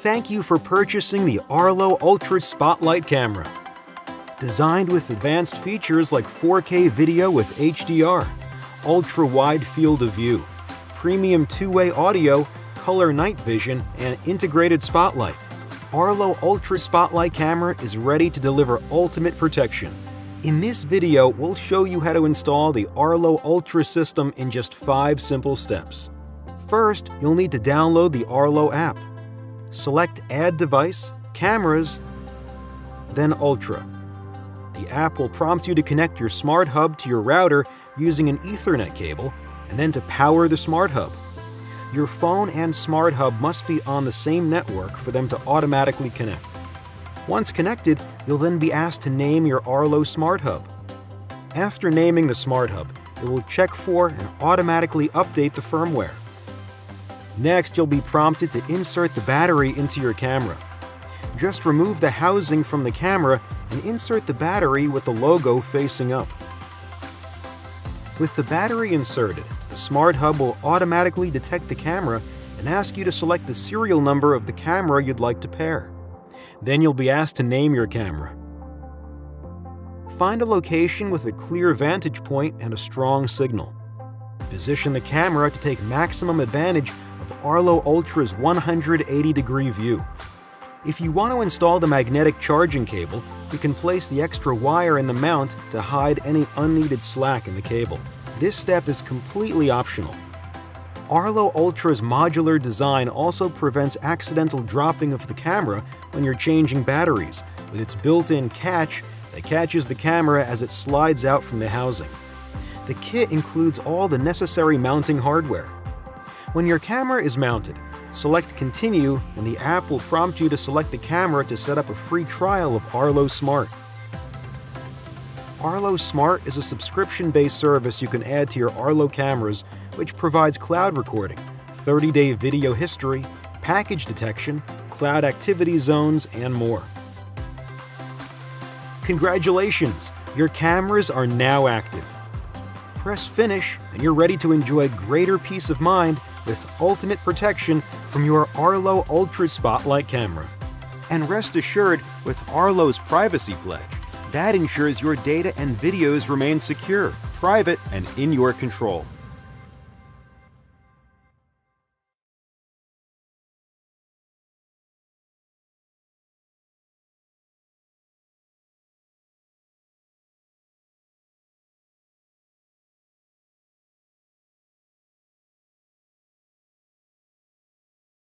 Thank you for purchasing the Arlo Ultra Spotlight camera. Designed with advanced features like 4K video with HDR, ultra-wide field of view, premium two-way audio, color night vision, and integrated spotlight, Arlo Ultra Spotlight camera is ready to deliver ultimate protection. In this video, we'll show you how to install the Arlo Ultra system in just 5 simple steps. First, you'll need to download the Arlo app. Select Add Device, Cameras, then Ultra. The app will prompt you to connect your Smart Hub to your router using an Ethernet cable, and then to power the Smart Hub. Your phone and Smart Hub must be on the same network for them to automatically connect. Once connected, you'll then be asked to name your Arlo Smart Hub. After naming the Smart Hub, it will check for and automatically update the firmware. Next, you'll be prompted to insert the battery into your camera. Just remove the housing from the camera and insert the battery with the logo facing up. With the battery inserted, the Smart Hub will automatically detect the camera and ask you to select the serial number of the camera you'd like to pair. Then you'll be asked to name your camera. Find a location with a clear vantage point and a strong signal. Position the camera to take maximum advantage of Arlo Ultra's 180-degree view. If you want to install the magnetic charging cable, you can place the extra wire in the mount to hide any unneeded slack in the cable. This step is completely optional. Arlo Ultra's modular design also prevents accidental dropping of the camera when you're changing batteries, with its built-in catch that catches the camera as it slides out from the housing. The kit includes all the necessary mounting hardware. When your camera is mounted, select Continue, and the app will prompt you to select the camera to set up a free trial of Arlo Smart. Arlo Smart is a subscription-based service you can add to your Arlo cameras, which provides cloud recording, 30-day video history, package detection, cloud activity zones, and more. Congratulations! Your cameras are now active. Press Finish, and you're ready to enjoy greater peace of mind with ultimate protection from your Arlo Ultra Spotlight camera. And rest assured, with Arlo's Privacy Pledge, that ensures your data and videos remain secure, private, and in your control.